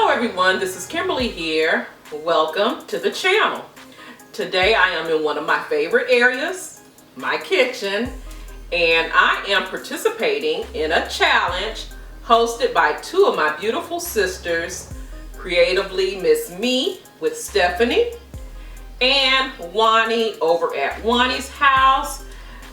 Hello everyone, this is Kimberly here. Welcome to the channel. Today I am in one of my favorite areas, my kitchen, and I am participating in a challenge hosted by two of my beautiful sisters, creatively MsMe with Stephanie and Juani over at Juani's house.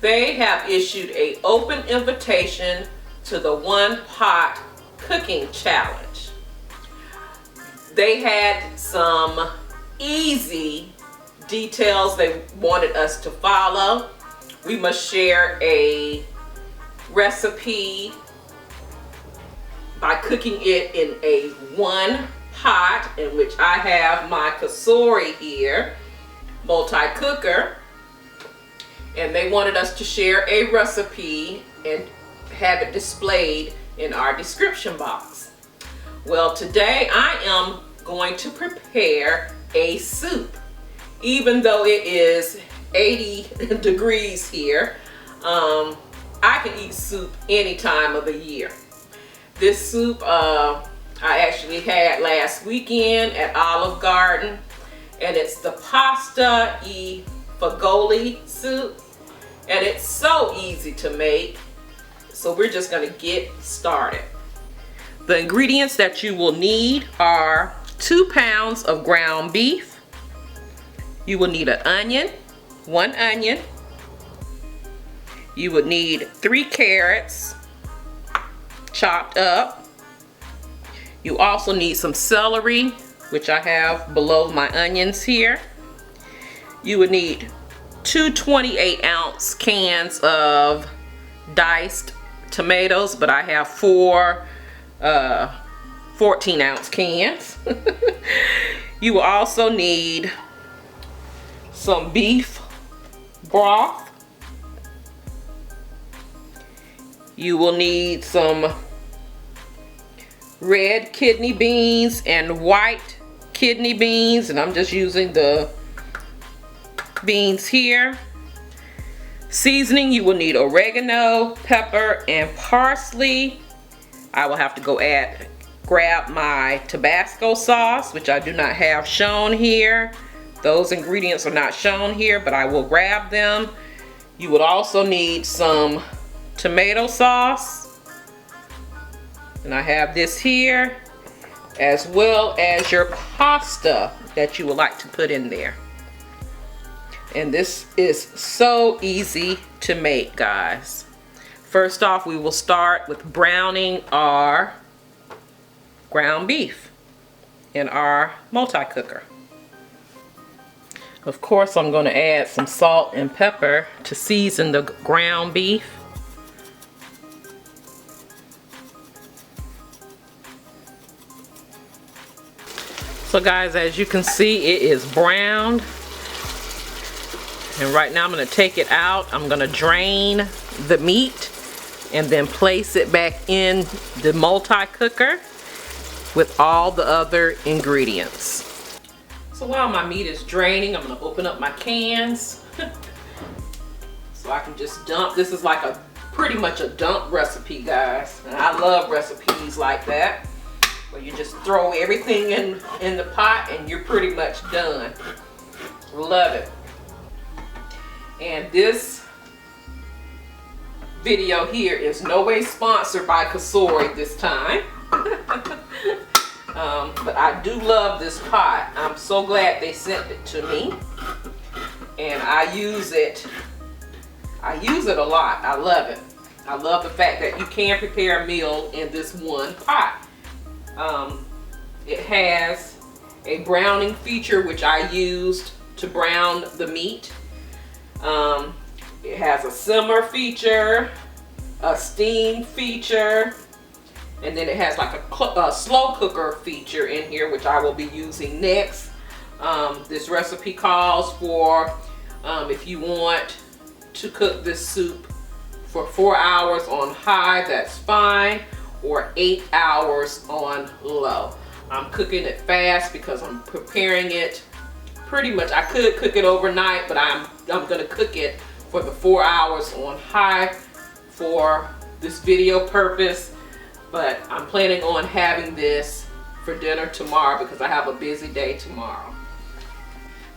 They have issued an open invitation to the One Pot Cooking Challenge. They had some easy details they wanted us to follow. We must share a recipe by cooking it in a one pot, in which I have my Cosori here, multi-cooker, and they wanted us to share a recipe and have it displayed in our description box. Well, today I am going to prepare a soup. Even though it is 80 degrees here, I can eat soup any time of the year. This soup I actually had last weekend at Olive Garden, and it's the Pne Fagioli soup, and it's so easy to make. So we're just going to get started. The ingredients that you will need are 2 pounds of ground beef. You will need an onion, 1 onion. You would need 3 carrots chopped up. You also need some celery, which I have below my onions here. You would need 2 28-ounce cans of diced tomatoes, but I have 4 14-ounce cans. You will also need some beef broth. You will need some red kidney beans and white kidney beans, and I'm just using the beans here. Seasoning, you will need oregano, pepper, and parsley. I will have to go grab my Tabasco sauce, which I do not have shown here. Those ingredients are not shown here, but I will grab them. You would also need some tomato sauce, and I have this here, as well as your pasta that you would like to put in there. And this is so easy to make, guys. First off, we will start with browning our ground beef in our multi-cooker. Of course, I'm going to add some salt and pepper to season the ground beef. So guys, as you can see, it is browned. And right now I'm going to take it out. I'm going to drain the meat and then place it back in the multi-cooker with all the other ingredients. So while my meat is draining, I'm going to open up my cans so I can just dump. This is like pretty much a dump recipe, guys, and I love recipes like that, where you just throw everything in the pot and you're pretty much done. Love it. And this video here is no way sponsored by Cosori this time. But I do love this pot. I'm so glad they sent it to me, and I use it a lot. I love it. I love the fact that you can prepare a meal in this one pot. It has a browning feature, which I used to brown the meat. It has a simmer feature, a steam feature, and then it has like a slow cooker feature in here, which I will be using next. This recipe calls for, if you want to cook this soup for 4 hours on high, that's fine, or 8 hours on low. I'm cooking it fast because I'm preparing it pretty much. I could cook it overnight, but I'm gonna cook it for the 4 hours on high for this video purpose. But I'm planning on having this for for dinner tomorrow because I have a busy day tomorrow.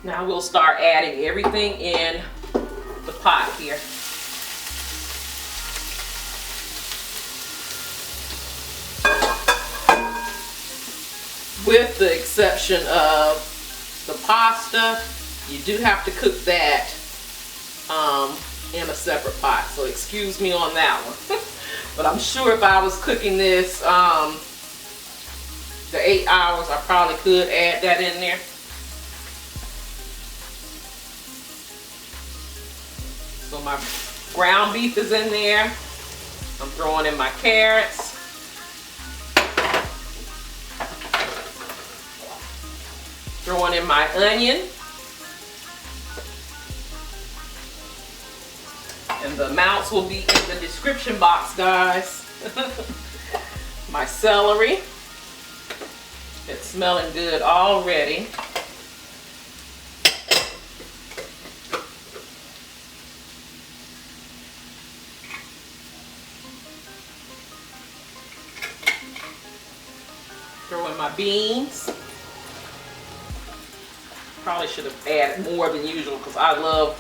Now we'll start adding everything in the pot here. With the exception of the pasta, you do have to cook that in a separate pot. So excuse me on that one. But I'm sure if I was cooking this the 8 hours, I probably could add that in there. So my ground beef is in there. I'm throwing in my carrots. Throwing in my onion. And the amounts will be in the description box, guys. My celery. It's smelling good already. Throw in my beans. Probably should have added more than usual because I love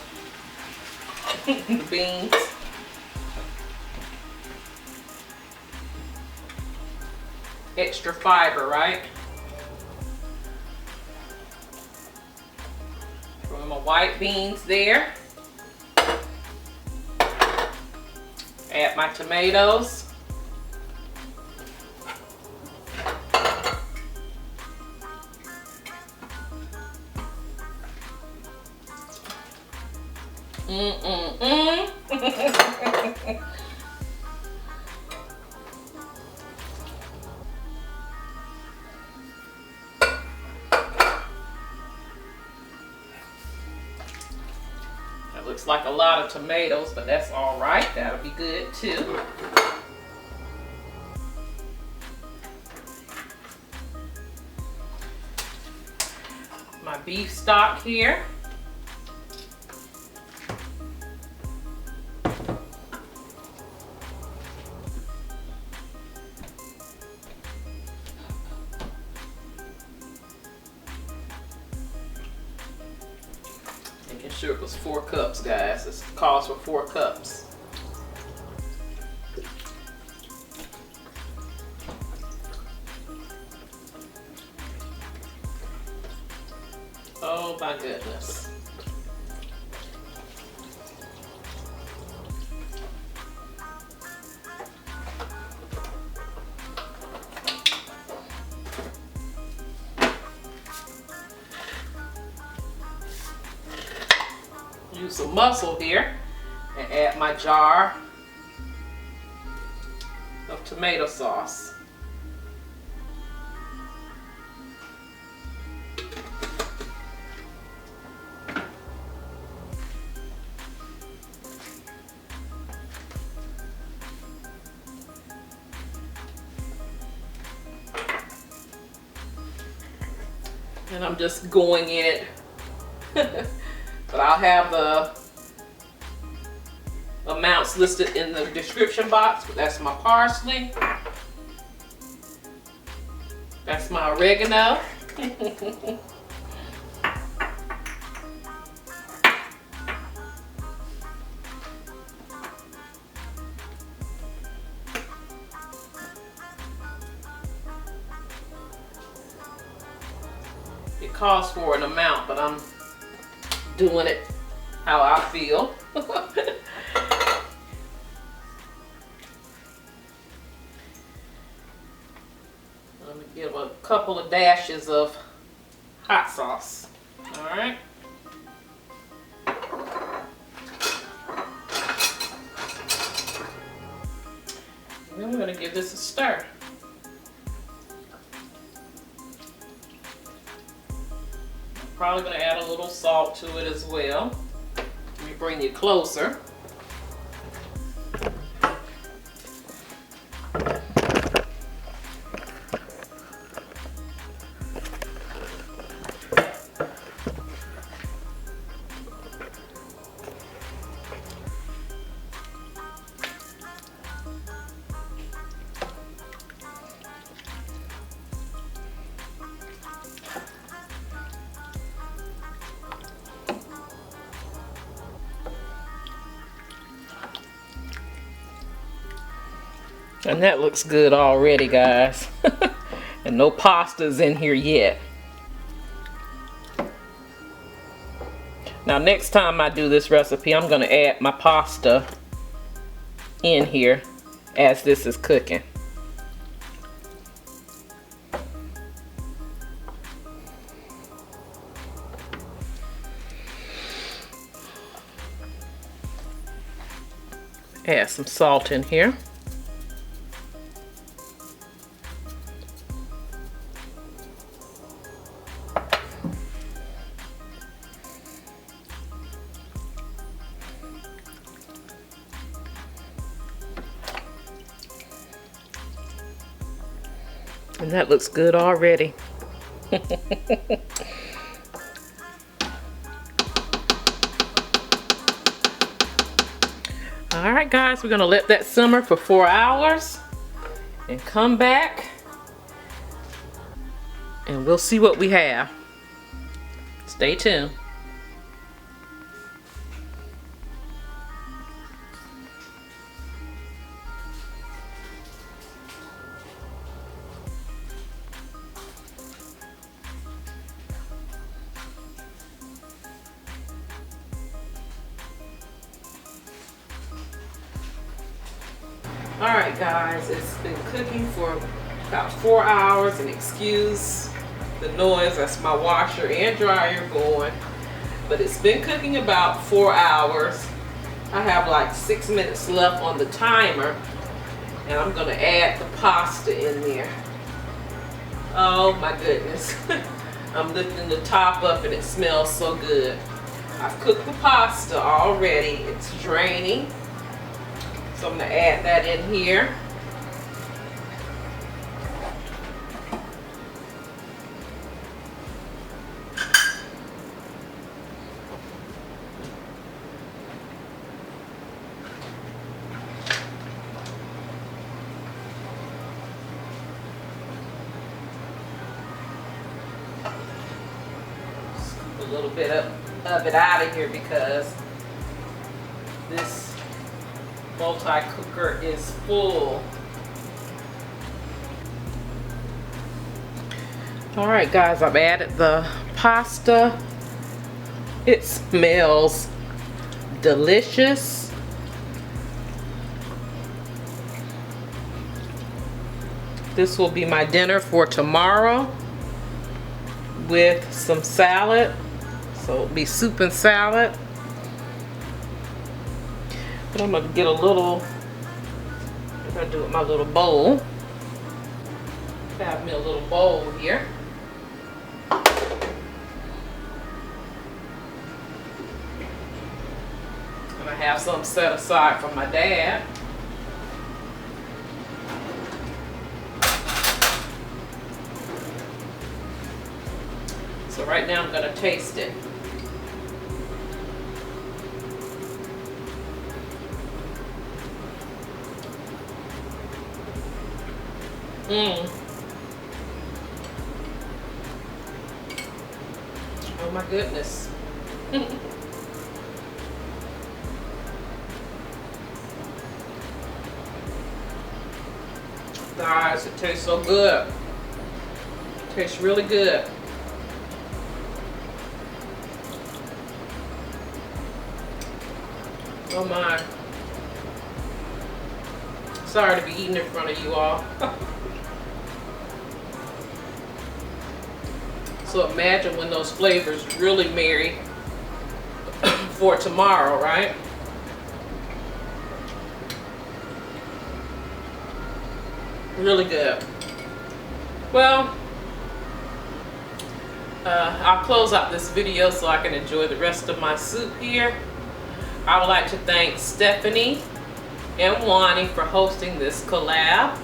the beans. Extra fiber, right? Throw in my white beans there. Add my tomatoes. That looks like a lot of tomatoes, but that's all right. That'll be good too. My beef stock here. Making sure it was 4 cups, guys. This calls for 4 cups. Oh my goodness. Use some mussel here and add my jar of tomato sauce. And I'm just going in it. But I'll have the amounts listed in the description box. That's my parsley. That's my oregano. It calls for an amount, but I'm doing it how I feel. Let me give a couple of dashes of hot sauce. All right. And then we're going to give this a stir. Probably going to add a little salt to it as well. Let me bring you closer. And that looks good already, guys. And no pasta's in here yet. Now next time I do this recipe, I'm gonna add my pasta in here as this is cooking. Add some salt in here. And that looks good already. Alright guys, we're gonna let that simmer for 4 hours and come back and we'll see what we have. Stay tuned. Alright guys, it's been cooking for about 4 hours, and excuse the noise, that's my washer and dryer going, but it's been cooking about 4 hours. I have like 6 minutes left on the timer, and I'm gonna add the pasta in there. Oh my goodness. I'm lifting the top up and it smells so good. I've cooked the pasta already, it's draining. So I'm going to add that in here. Scoop a little bit of it out of here because this multi-cooker is full. Alright guys, I've added the pasta. It smells delicious. This will be my dinner for tomorrow with some salad. So it'll be soup and salad. But I'm going to get a little, I'm going to do it with my little bowl. Have me a little bowl here. I'm going to have some set aside for my dad. So right now I'm going to taste it. Oh my goodness. Guys, it tastes so good. It tastes really good. Oh my. Sorry to be eating in front of you all. So imagine when those flavors really marry for tomorrow, right? Really good. Well, I'll close out this video so I can enjoy the rest of my soup here. I would like to thank Stephanie and Juani for hosting this collab.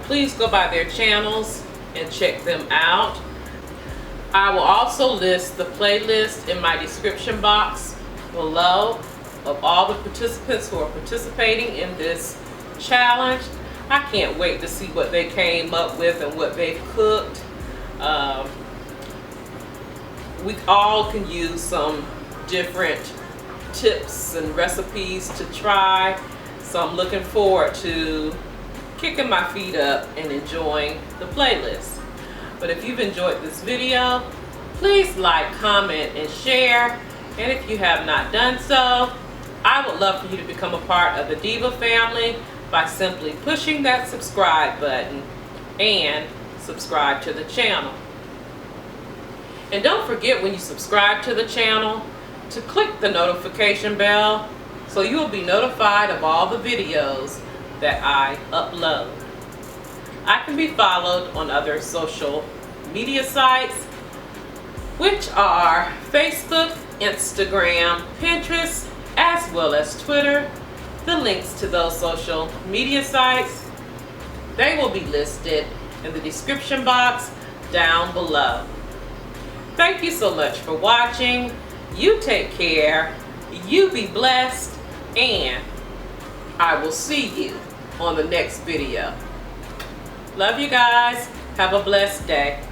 Please go by their channels and check them out. I will also list the playlist in my description box below of all the participants who are participating in this challenge. I can't wait to see what they came up with and what they've cooked. We all can use some different tips and recipes to try. So I'm looking forward to kicking my feet up and enjoying the playlist. But if you've enjoyed this video, please like, comment, and share. And if you have not done so, I would love for you to become a part of the Diva family by simply pushing that subscribe button and subscribe to the channel. And don't forget, when you subscribe to the channel, to click the notification bell so you will be notified of all the videos that I upload. I can be followed on other social media sites, which are Facebook, Instagram, Pinterest, as well as Twitter. The links to those social media sites, they will be listed in the description box down below. Thank you so much for watching. You take care, you be blessed, and I will see you on the next video. Love you guys. Have a blessed day.